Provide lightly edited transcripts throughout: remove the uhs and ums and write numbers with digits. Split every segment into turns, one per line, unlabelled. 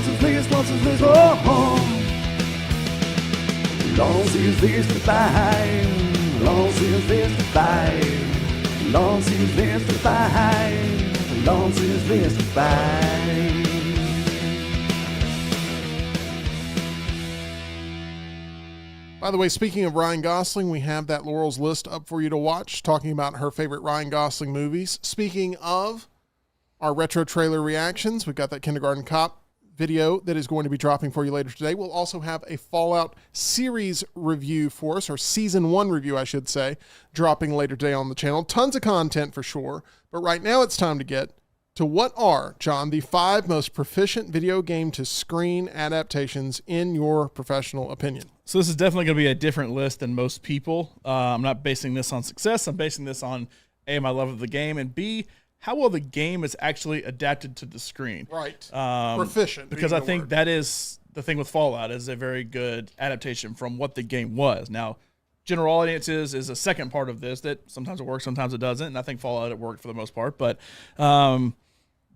LUNCE'S list, LUNCE'S list, oh. LUNCE'S list of 5. LUNCE'S list of 5. LUNCE'S list of 5. LUNCE'S list of 5.
By the way, speaking of Ryan Gosling, we have that Laurel's list up for you to watch, talking about her favorite Ryan Gosling movies. Speaking of our retro trailer reactions, we've got that Kindergarten Cop video that is going to be dropping for you later today. We'll also have a Fallout series review for us, or season 1 review, I should say, dropping later today on the channel. Tons of content for sure. But right now it's time to get to what are, John, the 5 most proficient video game to screen adaptations in your professional opinion.
So this is definitely going to be a different list than most people. I'm not basing this on success. I'm basing this on A, my love of the game, and B, how well the game is actually adapted to the screen.
Right. Proficient.
Because I think that is the thing with Fallout, is a very good adaptation from what the game was. Now, general audiences is a second part of this that sometimes it works, sometimes it doesn't, and I think Fallout, it worked for the most part. But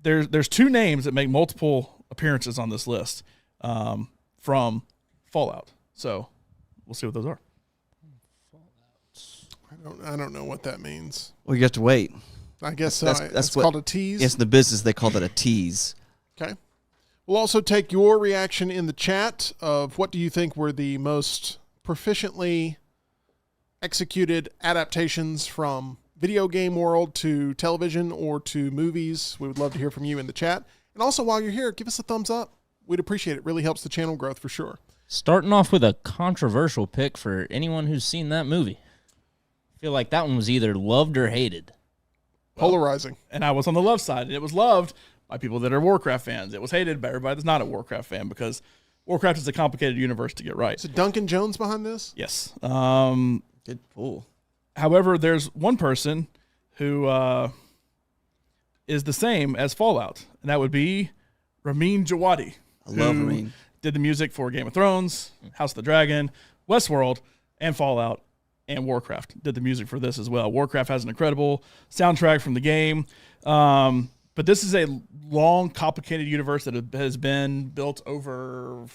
there's 2 names that make multiple appearances on this list from Fallout. So we'll see what those are.
I don't know what that means.
Well, you have to wait.
I guess
that's
called a tease.
Yes, in the business they call that a tease.
Okay. We'll also take your reaction in the chat of what do you think were the most proficiently executed adaptations from video game world to television or to movies. We would love to hear from you in the chat. And also, while you're here, give us a thumbs up. We'd appreciate it. Really helps the channel growth for sure.
Starting off with a controversial pick for anyone who's seen that movie. I feel like that one was either loved or hated.
Polarizing.
And I was on the love side, and it was loved by people that are Warcraft fans. It was hated by everybody that's not a Warcraft fan, because Warcraft is a complicated universe to get right.
Is it Duncan Jones behind this?
Yes.
Good pull.
However, there's one person who is the same as Fallout, and that would be Ramin Djawadi.
I love Ramin.
Did the music for Game of Thrones, House of the Dragon, Westworld, and Fallout, and Warcraft. Did the music for this as well. Warcraft has an incredible soundtrack from the game. But this is a long, complicated universe that has been built over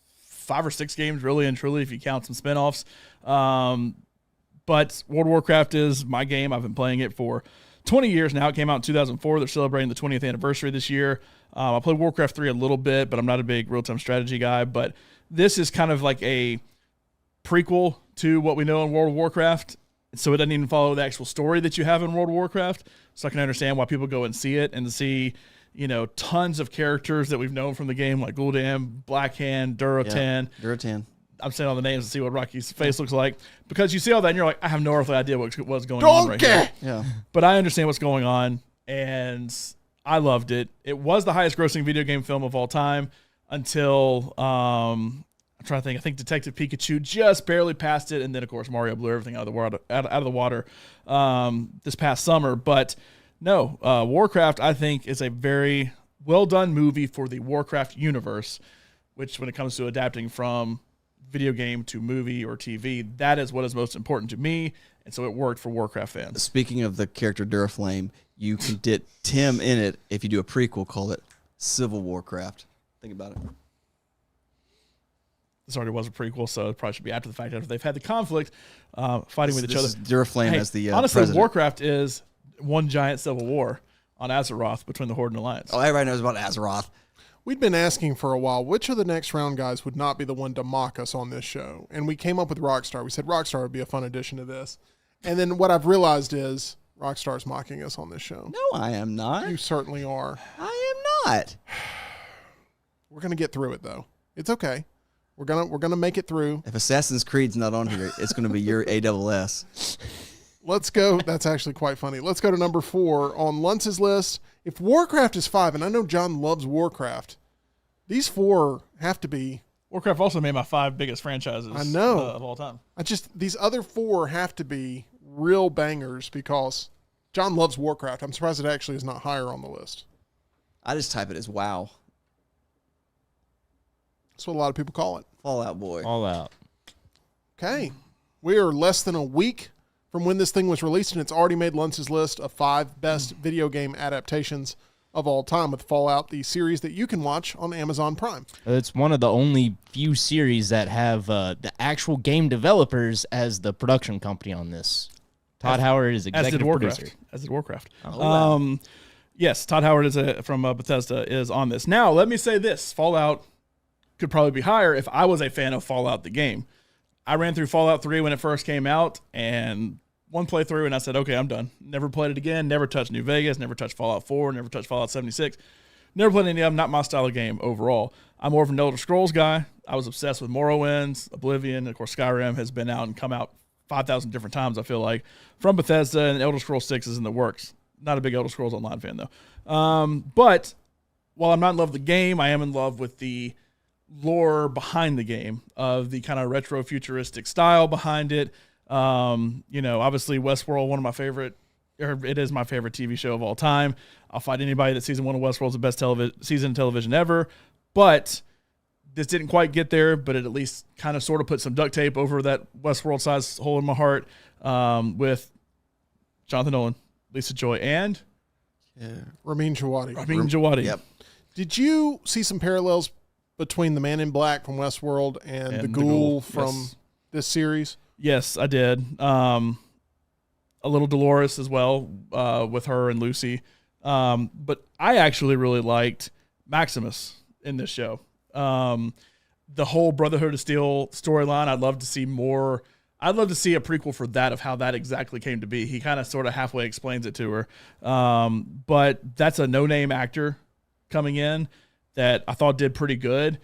5 or 6 games, really and truly, if you count some spinoffs. But World of Warcraft is my game. I've been playing it for 20 years now. It came out in 2004. They're celebrating the 20th anniversary this year. I played Warcraft 3 a little bit, but I'm not a big real-time strategy guy. But this is kind of like a prequel to what we know in World of Warcraft. So it doesn't even follow the actual story that you have in World of Warcraft. So I can understand why people go and see it, and see, tons of characters that we've known from the game, like Gul'dan, Blackhand, Durotan.
Yeah, Durotan.
I'm saying all the names to see what Rocky's face looks like, because you see all that and you're like, I have no earthly idea what's going on right here.
Yeah.
But I understand what's going on, and I loved it. It was the highest grossing video game film of all time until I'm trying to think. I think Detective Pikachu just barely passed it, and then of course Mario blew everything out of the water this past summer. But no, Warcraft, I think, is a very well done movie for the Warcraft universe, which when it comes to adapting from video game to movie or TV, that is what is most important to me, and so it worked for Warcraft fans.
Speaking of the character Duraflame, you can get Tim in it if you do a prequel, call it Civil Warcraft. Think about it.
This already was a prequel, so it probably should be after the fact, after they've had the conflict, fighting with each other.
Duraflame as the
honestly,
president.
Warcraft is one giant civil war on Azeroth between the Horde and Alliance.
Oh, everybody knows about Azeroth.
We'd been asking for a while, which of the next round guys would not be the one to mock us on this show? And we came up with Rockstar. We said Rockstar would be a fun addition to this. And then what I've realized is Rockstar's mocking us on this show.
No, I am not.
You certainly are.
I am not.
We're going to get through it, though. It's okay. We're gonna make it through.
If Assassin's Creed's not on here, it's going to be your ASS.
Let's go. That's actually quite funny. Let's go to number 4 on Lunce's list. If Warcraft is 5, and I know John loves Warcraft, these 4 have to be.
Warcraft also made my 5 biggest franchises
I know.
Of all time.
These other 4 have to be real bangers because John loves Warcraft. I'm surprised it actually is not higher on the list.
I just type it as WoW.
That's what a lot of people call it.
Fallout Boy.
Fallout.
Okay. We are less than a week from when this thing was released, and it's already made Lunce's list of 5 best video game adaptations. of all time with Fallout, the series that you can watch on Amazon Prime.
It's one of the only few series that have the actual game developers as the production company on this. Todd Howard is executive producer.
As did Warcraft.
Oh, wow.
Yes, Todd Howard is from Bethesda is on this. Now, let me say this. Fallout could probably be higher if I was a fan of Fallout the game. I ran through Fallout 3 when it first came out, and one playthrough, and I said, okay, I'm done. Never played it again. Never touched New Vegas. Never touched Fallout 4. Never touched Fallout 76. Never played any of them. Not my style of game overall. I'm more of an Elder Scrolls guy. I was obsessed with Morrowind, Oblivion, and of course Skyrim has been out and come out 5,000 different times, I feel like, from Bethesda, and Elder Scrolls 6 is in the works. Not a big Elder Scrolls Online fan, though. But while I'm not in love with the game, I am in love with the lore behind the game, of the kind of retro futuristic style behind it. Obviously Westworld, one of my favorite, or it is my favorite TV show of all time. I'll fight anybody that season 1 of Westworld is the best season of television ever. But this didn't quite get there, but it at least kind of sort of put some duct tape over that Westworld-sized hole in my heart, with Jonathan Nolan, Lisa Joy, and
Ramin
Djawadi.
Yep.
Did you see some parallels between the Man in Black from Westworld and the Ghoul from this series?
Yes, I did. A little Dolores as well, with her and Lucy. But I actually really liked Maximus in this show. The whole Brotherhood of Steel storyline, I'd love to see more. I'd love to see a prequel for that, of how that exactly came to be. He kind of sort of halfway explains it to her. But that's a no-name actor coming in that I thought did pretty good.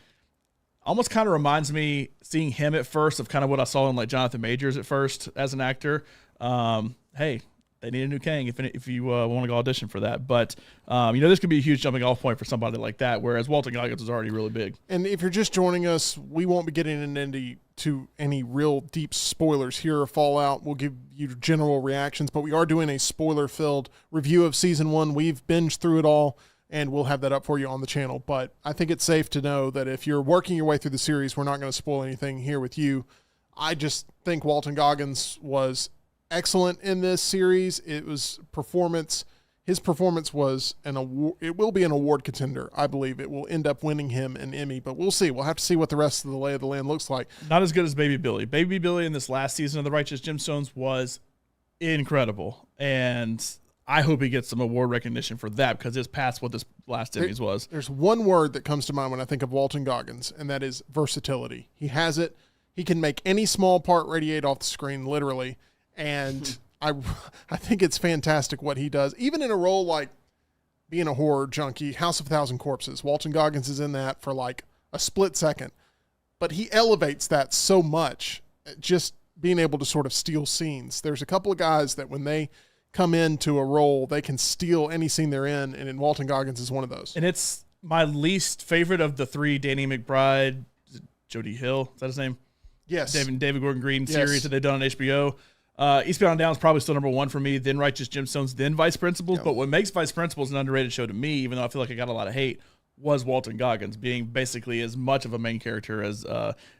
Almost kind of reminds me, seeing him at first, of kind of what I saw in like Jonathan Majors at first as an actor. Hey, they need a new Kang if you want to go audition for that. But, this could be a huge jumping off point for somebody like that, whereas Walton Goggins was already really big.
And if you're just joining us, we won't be getting into any real deep spoilers here of Fallout. We'll give you general reactions, but we are doing a spoiler-filled review of Season 1. We've binged through it all, and we'll have that up for you on the channel. But I think it's safe to know that if you're working your way through the series, we're not going to spoil anything here with you. I just think Walton Goggins was excellent in this series. It was performance. His performance was it will be an award contender. I believe it will end up winning him an Emmy, but we'll see. We'll have to see what the rest of the lay of the land looks like.
Not as good as Baby Billy. Baby Billy in this last season of The Righteous Gemstones was incredible, and I hope he gets some award recognition for that, because it's past what this last Emmys was.
There's one word that comes to mind when I think of Walton Goggins, and that is versatility. He has it. He can make any small part radiate off the screen, literally. And I think it's fantastic what he does. Even in a role like being a horror junkie, House of a Thousand Corpses, Walton Goggins is in that for like a split second. But he elevates that so much, just being able to sort of steal scenes. There's a couple of guys that when they come into a role, they can steal any scene they're in, and Walton Goggins is one of those.
And it's my least favorite of the three Danny McBride, Jody Hill, is that his name?
Yes.
David Gordon Green series that they've done on HBO. Eastbound and Down is probably still number one for me, then Righteous Gemstones, then Vice Principals. Yep. But what makes Vice Principals an underrated show to me, even though I feel like I got a lot of hate, was Walton Goggins being basically as much of a main character as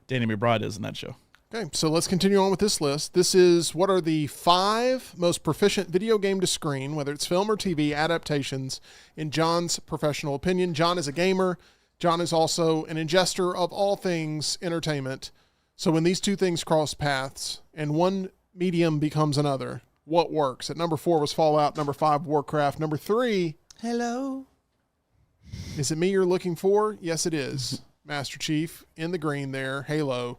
Danny McBride is in that show.
Okay, so let's continue on with this list. This is what are the 5 most proficient video game to screen, whether it's film or TV, adaptations, in John's professional opinion. John is a gamer. John is also an ingester of all things entertainment. So when these two things cross paths and one medium becomes another, what works? At number 4 was Fallout. Number 5, Warcraft. Number 3,
Hello.
is it me you're looking for? Yes, it is. Master Chief in the green there, Halo.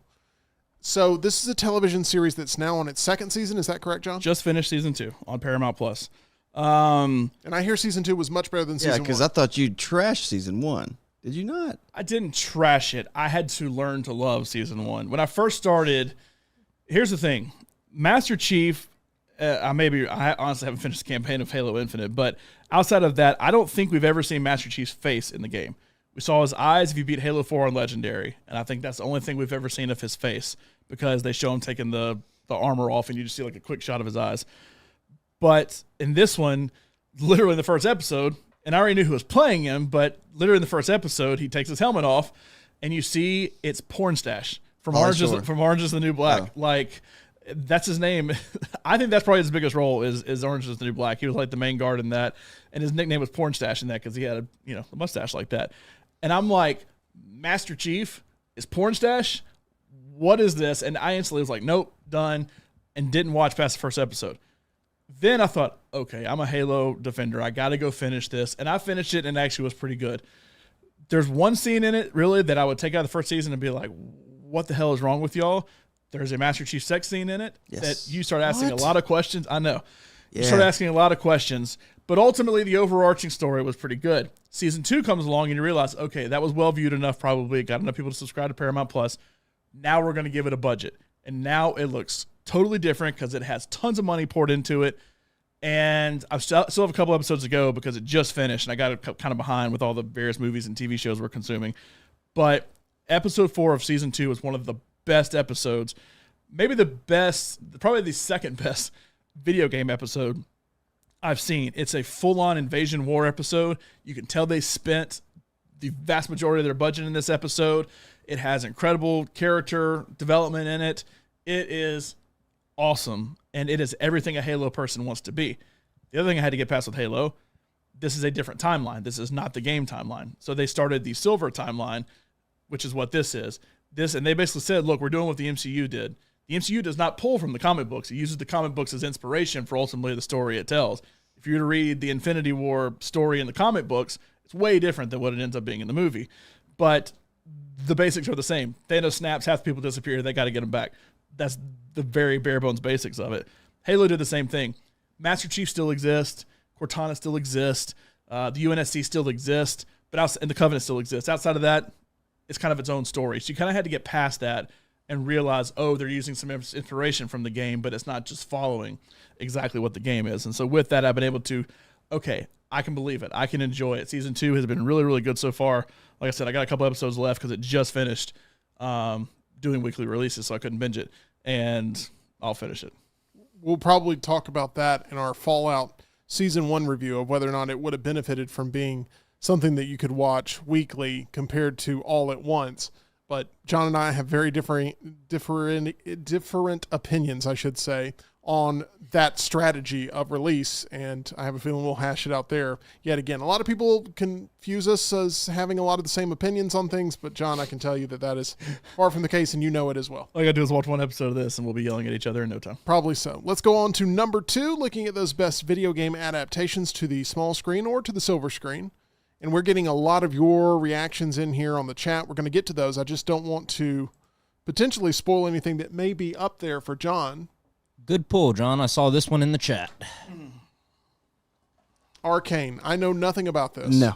So this is a television series that's now on its 2nd season. Is that correct, John?
Just finished season 2 on Paramount Plus.
And I hear season 2 was much better than season 1.
Yeah, because I thought you trashed season 1. Did you not?
I didn't trash it. I had to learn to love season 1. When I first started, here's the thing. Master Chief, I honestly haven't finished the campaign of Halo Infinite, but outside of that, I don't think we've ever seen Master Chief's face in the game. We saw his eyes if you beat Halo 4 on Legendary, and I think that's the only thing we've ever seen of his face, because they show him taking the armor off, and you just see like a quick shot of his eyes. But in this one, literally in the first episode, and I already knew who was playing him, but literally in the first episode, he takes his helmet off, and you see it's Porn Stash from Orange is the New Black.
Oh.
Like, That's his name. I think that's probably his biggest role is Orange is the New Black. He was like the main guard in that, and his nickname was Porn Stash in that because he had a mustache like that. And I'm like, Master Chief is Porn Stash? What is this? And I instantly was like, nope, done, and didn't watch past the first episode. Then I thought, okay, I'm a Halo defender. I got to go finish this. And I finished it, and it actually was pretty good. There's one scene in it, really, that I would take out of the first season and be like, what the hell is wrong with y'all? There's a Master Chief sex scene in it that you start asking a lot of questions. I know. You start asking a lot of questions. But ultimately, the overarching story was pretty good. Season 2 comes along, and you realize, okay, that was well viewed enough probably. It got enough people to subscribe to Paramount Plus. Now we're going to give it a budget. And now it looks totally different because it has tons of money poured into it. And I still have a couple episodes to go because it just finished, and I got kind of behind with all the various movies and TV shows we're consuming. But episode 4 of season 2 is one of the best episodes, maybe the best, probably the second best video game episode I've seen. It's a full-on invasion war episode. You can tell they spent the vast majority of their budget in this episode. It has incredible character development in it. It is awesome, and it is everything a Halo person wants to be. The other thing I had to get past with Halo, this is a different timeline. This is not the game timeline. So they started the Silver timeline, which is what this is. And they basically said, look, we're doing what the MCU did. The MCU does not pull from the comic books. It uses the comic books as inspiration for ultimately the story it tells. If you were to read the Infinity War story in the comic books, it's way different than what it ends up being in the movie. But the basics are the same. Thanos snaps, half the people disappear, they got to get them back. That's the very bare bones basics of it. Halo did the same thing. Master Chief still exists. Cortana still exists. The UNSC still exists. And the Covenant still exists. Outside of that, it's kind of its own story. So you kind of had to get past that and realize, oh, they're using some inspiration from the game, but it's not just following exactly what the game is. And so with that, I've been able to, okay, I can believe it. I can enjoy it. Season 2 has been really, really good so far. Like I said, I got a couple episodes left because it just finished doing weekly releases, so I couldn't binge it. And I'll finish it.
We'll probably talk about that in our Fallout Season 1 review of whether or not it would have benefited from being something that you could watch weekly compared to all at once. But John and I have very different opinions, I should say, on that strategy of release, and I have a feeling we'll hash it out there yet again. A lot of people confuse us as having a lot of the same opinions on things, but John, I can tell you that is far from the case, and you know it as well.
All you gotta do is watch one episode of this, and we'll be yelling at each other in no time.
Probably so. Let's go on to number 2, looking at those best video game adaptations to the small screen or to the silver screen. And we're getting a lot of your reactions in here on the chat. We're going to get to those. I just don't want to potentially spoil anything that may be up there for John.
Good pull, John. I saw this one in the chat.
Arcane. I know nothing about this.
No.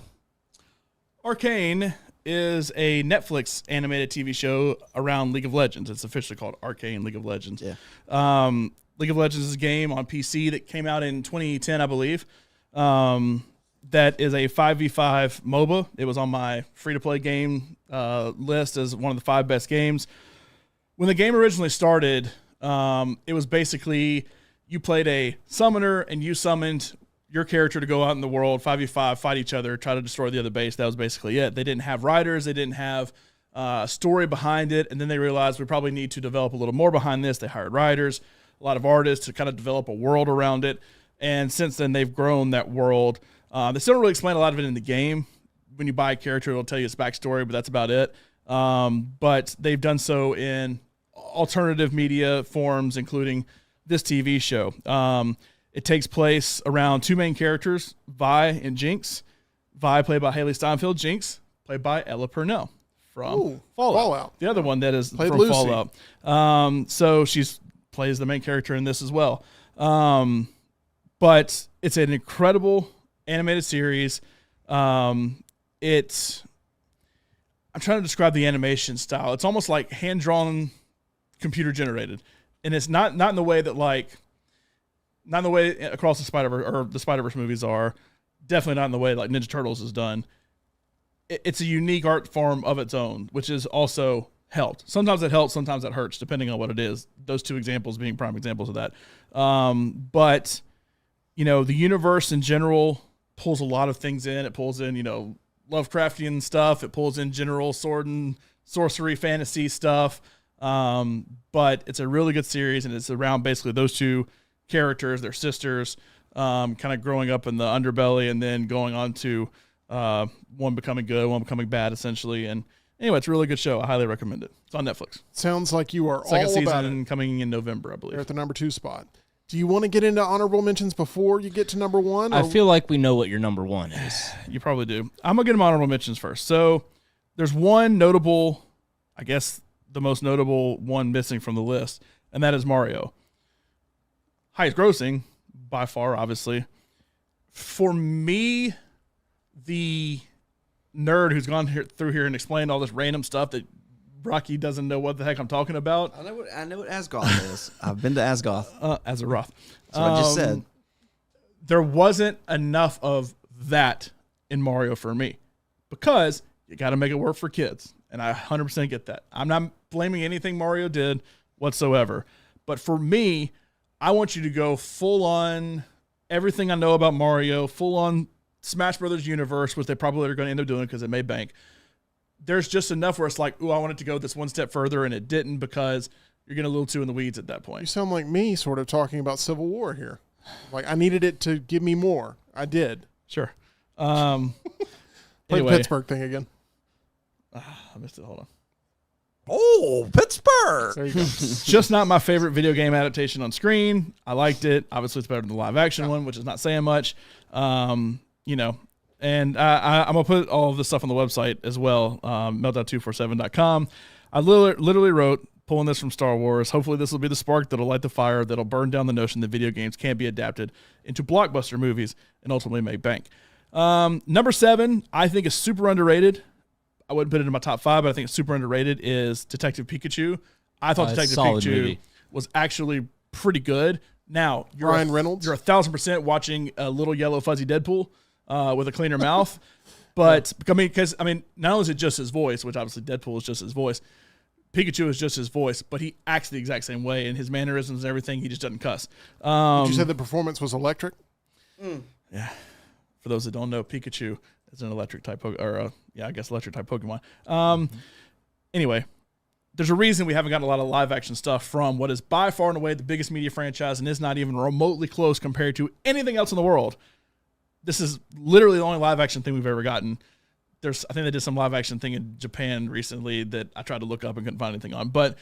Arcane is a Netflix animated TV show around League of Legends. It's officially called Arcane League of Legends.
Yeah.
League of Legends is a game on PC that came out in 2010, I believe. That is a 5v5 MOBA. It was on my free-to-play game list as one of the 5 best games. When the game originally started, it was basically you played a summoner and you summoned your character to go out in the world, 5v5, fight each other, try to destroy the other base. That was basically it. They didn't have writers. They didn't have a story behind it. And then they realized we probably need to develop a little more behind this. They hired writers, a lot of artists to kind of develop a world around it. And since then, they've grown that world. They still don't really explain a lot of it in the game. When you buy a character, it'll tell you its backstory, but that's about it. But they've done so in alternative media forms, including this TV show. It takes place around 2 main characters, Vi and Jinx. Vi, played by Haley Steinfeld. Jinx, played by Ella Purnell from Fallout. The other one that is
played
from
Lucy.
Fallout. So she's plays the main character in this as well. But it's an incredible animated series. I'm trying to describe the animation style. It's almost like hand-drawn, computer-generated, and it's not in the way that not in the way Across the Spider-Verse or the Spider-Verse movies are. Definitely not in the way like Ninja Turtles is done. It's a unique art form of its own, which is also helped. Sometimes it helps, sometimes it hurts, depending on what it is. Those 2 examples being prime examples of that. But the universe in general pulls a lot of things in. It pulls in, Lovecraftian stuff. It pulls in general sword and sorcery fantasy stuff. But it's a really good series, and it's around basically those two characters, their sisters, kind of growing up in the underbelly and then going on to one becoming good, one becoming bad, essentially. And anyway, it's a really good show. I highly recommend it. It's on Netflix.
Sounds like you are
Second
all about
season
it.
coming in November, I believe.
They're at the number 2 spot. Do you want to get into honorable mentions before you get to number 1?
I feel like we know what your number 1 is.
You probably do. I'm going to get them honorable mentions first. So there's one notable, I guess the most notable one missing from the list, and that is Mario. Highest grossing, by far, obviously. For me, the nerd who's gone through here and explained all this random stuff that Rocky doesn't know what the heck I'm talking about.
I know what Asgoth is. I've been to Asgoth.
Azeroth.
That's what I just said.
There wasn't enough of that in Mario for me because you got to make it work for kids. And I 100% get that. I'm not blaming anything Mario did whatsoever. But for me, I want you to go full on everything I know about Mario, full on Smash Brothers universe, which they probably are going to end up doing because it made bank. There's just enough where it's like, ooh, I want it to go this one step further, and it didn't because you're getting a little too in the weeds at that
You
point.
sound like me sort of talking about Civil War here. Like, I needed it to give me more. I did.
Sure.
Play the
Anyway.
Pittsburgh thing again.
I missed it. Hold on.
Oh, Pittsburgh.
There you go.
Just not my favorite video game adaptation on screen. I liked it. Obviously, it's better than the live action one, which is not saying much. And I'm going to put all of this stuff on the website as well, meltdown247.com. I literally wrote, pulling this from Star Wars, hopefully this will be the spark that'll light the fire that'll burn down the notion that video games can be adapted into blockbuster movies and ultimately make bank. Number 7, I think is super underrated. I wouldn't put it in my top 5, but I think it's super underrated, is Detective Pikachu. I thought Detective
solid
Pikachu
movie.
was actually pretty good. Now,
Ryan Reynolds?
You're 1,000% watching a little yellow fuzzy Deadpool with a cleaner mouth. But, because not only is it just his voice, which obviously Deadpool is just his voice, Pikachu is just his voice, but he acts the exact same way, and his mannerisms and everything, he just doesn't cuss.
Did you say the performance was electric?
Yeah. For those that don't know, Pikachu is an electric type, electric type Pokemon. Anyway, there's a reason we haven't gotten a lot of live action stuff from what is by far and away the biggest media franchise and is not even remotely close compared to anything else in the world. This is literally the only live action thing we've ever gotten. I think they did some live action thing in Japan recently that I tried to look up and couldn't find anything on, but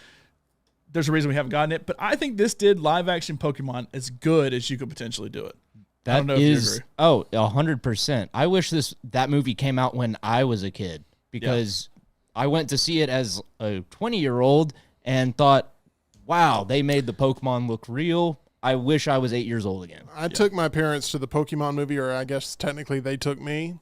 there's a reason we haven't gotten it. But I think this did live action Pokemon as good as you could potentially do it. I don't know if you agree.
100%. I wish that movie came out when I was a kid because I went to see it as a 20-year-old and thought, wow, they made the Pokemon look real. I wish I was 8 years old again.
I took my parents to the Pokemon movie, or I guess technically they took me.